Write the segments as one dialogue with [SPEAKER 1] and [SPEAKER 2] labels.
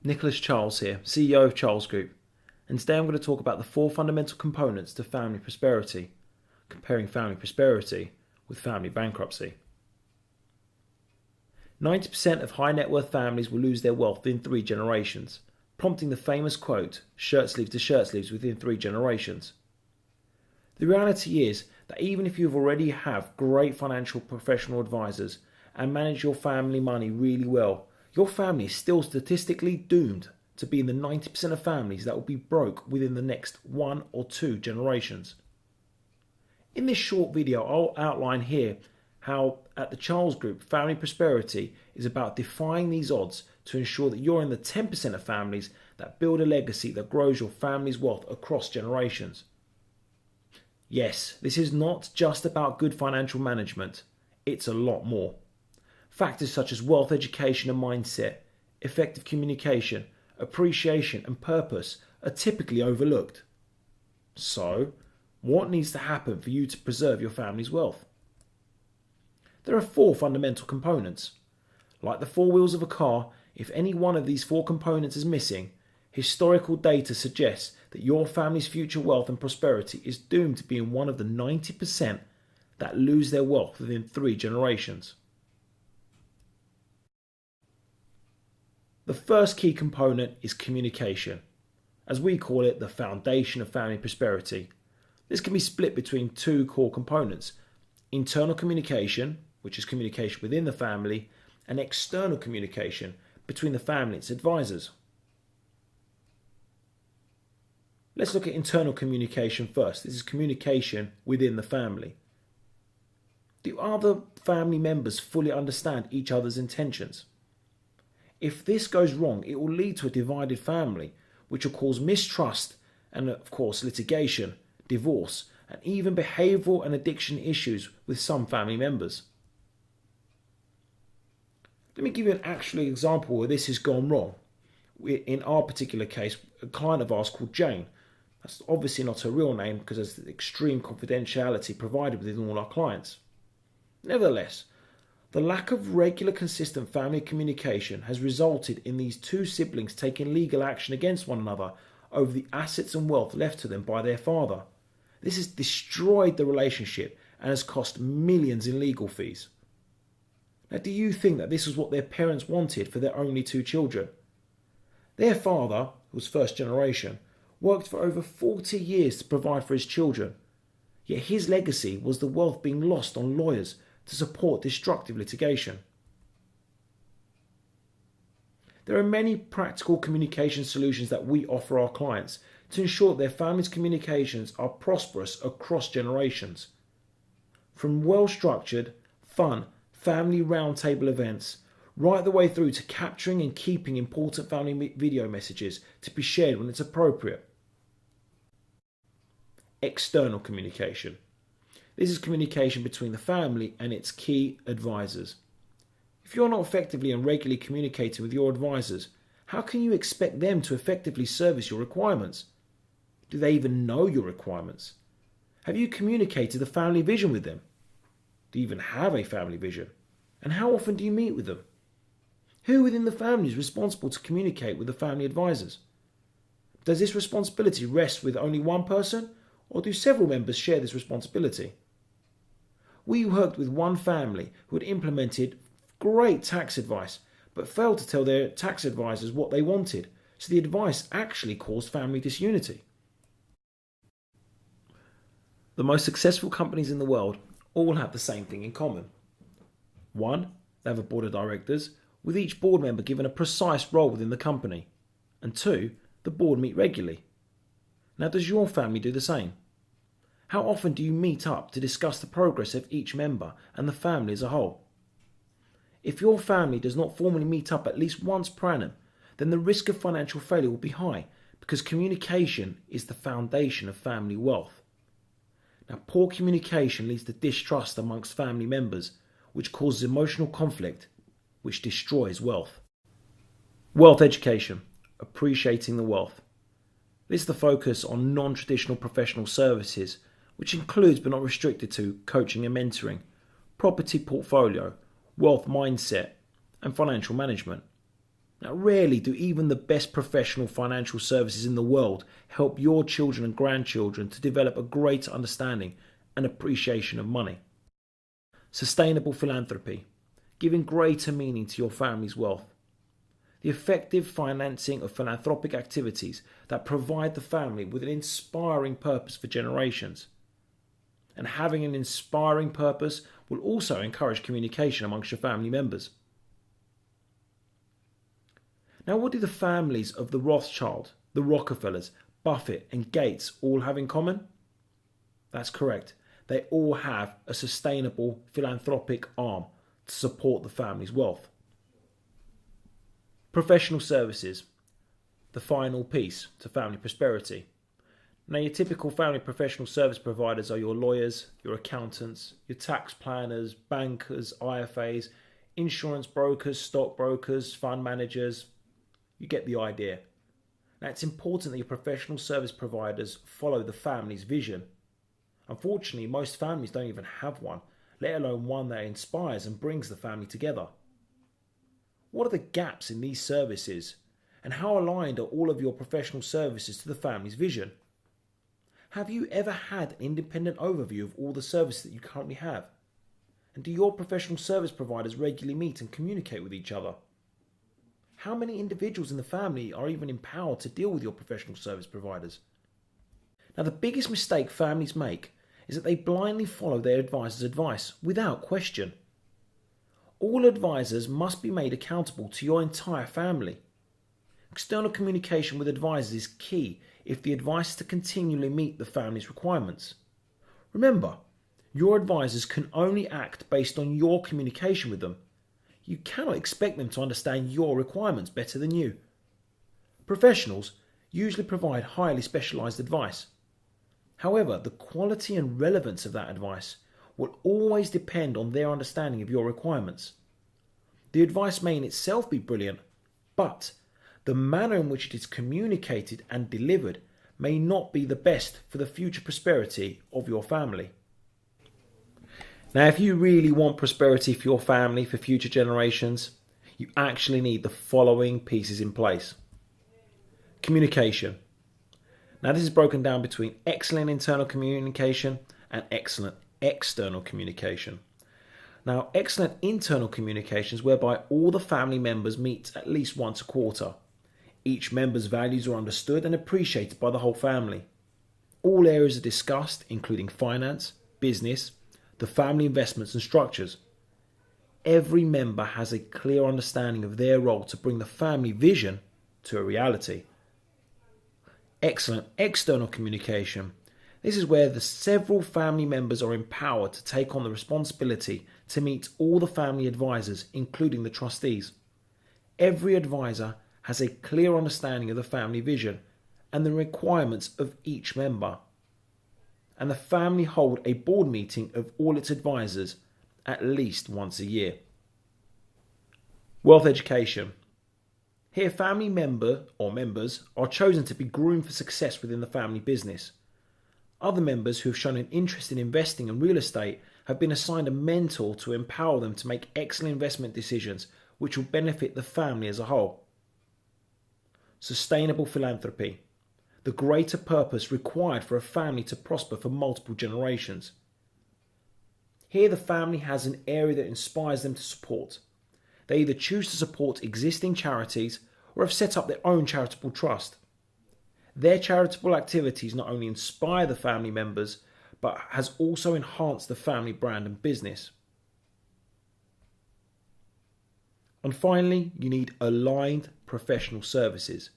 [SPEAKER 1] Nicholas Charles here, CEO of Charles Group, and today I'm going to talk about the 4 fundamental components to family prosperity, comparing family prosperity with family bankruptcy. 90% of high net worth families will lose their wealth within 3 generations, prompting the famous quote, shirt sleeves to shirt sleeves within 3 generations. The reality is that even if you already have great financial professional advisors and manage your family money really well, your family is still statistically doomed to be in the 90% of families that will be broke within the next 1 or 2 generations. In this short video, I'll outline here how at the Charles Group, family prosperity is about defying these odds to ensure that you're in the 10% of families that build a legacy that grows your family's wealth across generations. Yes, this is not just about good financial management, it's a lot more. Factors such as wealth education and mindset, effective communication, appreciation and purpose are typically overlooked. So, what needs to happen for you to preserve your family's wealth? There are 4 fundamental components. Like the 4 wheels of a car, if any one of these 4 components is missing, historical data suggests that your family's future wealth and prosperity is doomed to be in one of the 90% that lose their wealth within 3 generations. The first key component is communication. As we call it, the foundation of family prosperity. This can be split between 2 core components: internal communication, which is communication within the family, and external communication between the family and its advisors. Let's look at internal communication first. This is communication within the family. Do other family members fully understand each other's intentions? If this goes wrong, it will lead to a divided family, which will cause mistrust and, of course, litigation, divorce, and even behavioural and addiction issues with some family members. Let me give you an actual example where this has gone wrong. In our particular case, a client of ours called Jane. That's obviously not her real name because there's extreme confidentiality provided within all our clients. Nevertheless, the lack of regular, consistent family communication has resulted in these 2 siblings taking legal action against one another over the assets and wealth left to them by their father. This has destroyed the relationship and has cost millions in legal fees. Now, do you think that this was what their parents wanted for their only 2 children? Their father, who was first generation, worked for over 40 years to provide for his children, yet his legacy was the wealth being lost on lawyers to support destructive litigation. There are many practical communication solutions that we offer our clients to ensure their families' communications are prosperous across generations. From well-structured, fun, family roundtable events, right the way through to capturing and keeping important family video messages to be shared when it's appropriate. External communication. This is communication between the family and its key advisors. If you're not effectively and regularly communicating with your advisors, how can you expect them to effectively service your requirements? Do they even know your requirements? Have you communicated the family vision with them? Do you even have a family vision? And how often do you meet with them? Who within the family is responsible to communicate with the family advisors? Does this responsibility rest with only one person, or do several members share this responsibility? We worked with one family who had implemented great tax advice, but failed to tell their tax advisors what they wanted, so the advice actually caused family disunity. The most successful companies in the world all have the same thing in common. 1, they have a board of directors, with each board member given a precise role within the company. And 2, the board meet regularly. Now, does your family do the same? How often do you meet up to discuss the progress of each member and the family as a whole? If your family does not formally meet up at least once per annum, then the risk of financial failure will be high because communication is the foundation of family wealth. Now, poor communication leads to distrust amongst family members, which causes emotional conflict, which destroys wealth. Wealth education, appreciating the wealth. This is the focus on non-traditional professional services, which includes but not restricted to coaching and mentoring, property portfolio, wealth mindset, and financial management. Now, rarely do even the best professional financial services in the world help your children and grandchildren to develop a greater understanding and appreciation of money. Sustainable philanthropy, giving greater meaning to your family's wealth. The effective financing of philanthropic activities that provide the family with an inspiring purpose for generations. And having an inspiring purpose will also encourage communication amongst your family members. Now, what do the families of the Rothschild, the Rockefellers, Buffett and Gates all have in common? That's correct. They all have a sustainable philanthropic arm to support the family's wealth. Professional services, the final piece to family prosperity. Now, your typical family professional service providers are your lawyers, your accountants, your tax planners, bankers, IFAs, insurance brokers, stockbrokers, fund managers. You get the idea. Now, it's important that your professional service providers follow the family's vision. Unfortunately, most families don't even have one, let alone one that inspires and brings the family together. What are the gaps in these services, and how aligned are all of your professional services to the family's vision? Have you ever had an independent overview of all the services that you currently have? And do your professional service providers regularly meet and communicate with each other? How many individuals in the family are even empowered to deal with your professional service providers? Now, the biggest mistake families make is that they blindly follow their advisor's advice without question. All advisors must be made accountable to your entire family. External communication with advisors is key if the advice is to continually meet the family's requirements. Remember, your advisors can only act based on your communication with them. You cannot expect them to understand your requirements better than you. Professionals usually provide highly specialised advice. However, the quality and relevance of that advice will always depend on their understanding of your requirements. The advice may in itself be brilliant, but the manner in which it is communicated and delivered may not be the best for the future prosperity of your family. Now, if you really want prosperity for your family, for future generations, you actually need the following pieces in place. Communication. Now, this is broken down between excellent internal communication and excellent external communication. Now, excellent internal communication is whereby all the family members meet at least once a quarter. Each member's values are understood and appreciated by the whole family. All areas are discussed, including finance, business, the family investments and structures. Every member has a clear understanding of their role to bring the family vision to a reality. Excellent external communication. This is where the several family members are empowered to take on the responsibility to meet all the family advisors, including the trustees. Every advisor has a clear understanding of the family vision and the requirements of each member. And the family hold a board meeting of all its advisors at least once a year. Wealth education. Here, family member or members are chosen to be groomed for success within the family business. Other members who have shown an interest in investing in real estate have been assigned a mentor to empower them to make excellent investment decisions which will benefit the family as a whole. Sustainable philanthropy. The greater purpose required for a family to prosper for multiple generations. Here the family has an area that inspires them to support. They either choose to support existing charities or have set up their own charitable trust. Their charitable activities not only inspire the family members, but has also enhanced the family brand and business. And finally, you need aligned professional services.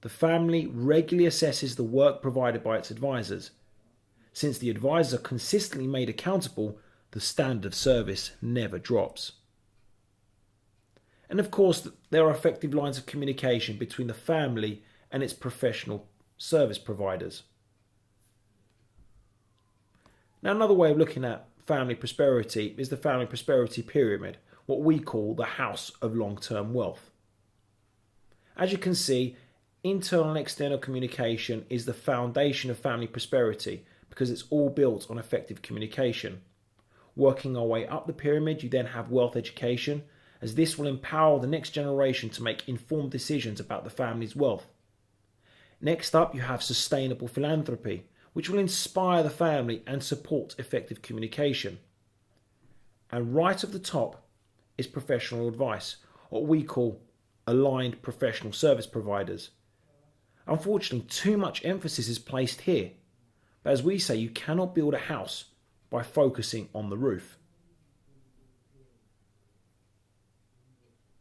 [SPEAKER 1] The family regularly assesses the work provided by its advisors. Since the advisors are consistently made accountable, the standard of service never drops. And of course, there are effective lines of communication between the family and its professional service providers. Now, another way of looking at family prosperity is the family prosperity pyramid, what we call the house of long-term wealth. As you can see, internal and external communication is the foundation of family prosperity because it's all built on effective communication. Working our way up the pyramid, you then have wealth education, as this will empower the next generation to make informed decisions about the family's wealth. Next up, you have sustainable philanthropy, which will inspire the family and support effective communication. And right at the top is professional advice, what we call aligned professional service providers. Unfortunately, too much emphasis is placed here, but as we say, you cannot build a house by focusing on the roof.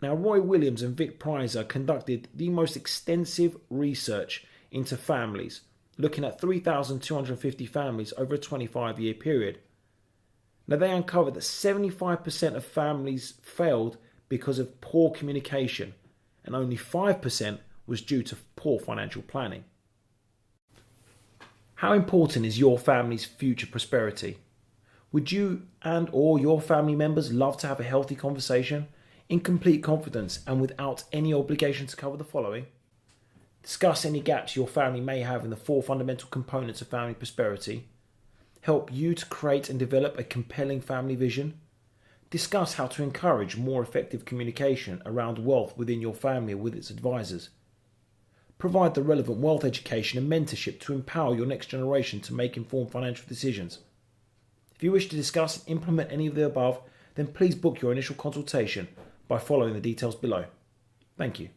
[SPEAKER 1] Now, Roy Williams and Vic Prizer conducted the most extensive research into families, looking at 3,250 families over a 25-year period. Now, they uncovered that 75% of families failed because of poor communication, and only 5% was due to poor financial planning. How important is your family's future prosperity? Would you and or your family members love to have a healthy conversation in complete confidence and without any obligation to cover the following? Discuss any gaps your family may have in the 4 fundamental components of family prosperity. Help you to create and develop a compelling family vision. Discuss how to encourage more effective communication around wealth within your family or with its advisors. Provide the relevant wealth education and mentorship to empower your next generation to make informed financial decisions. If you wish to discuss and implement any of the above, then please book your initial consultation by following the details below. Thank you.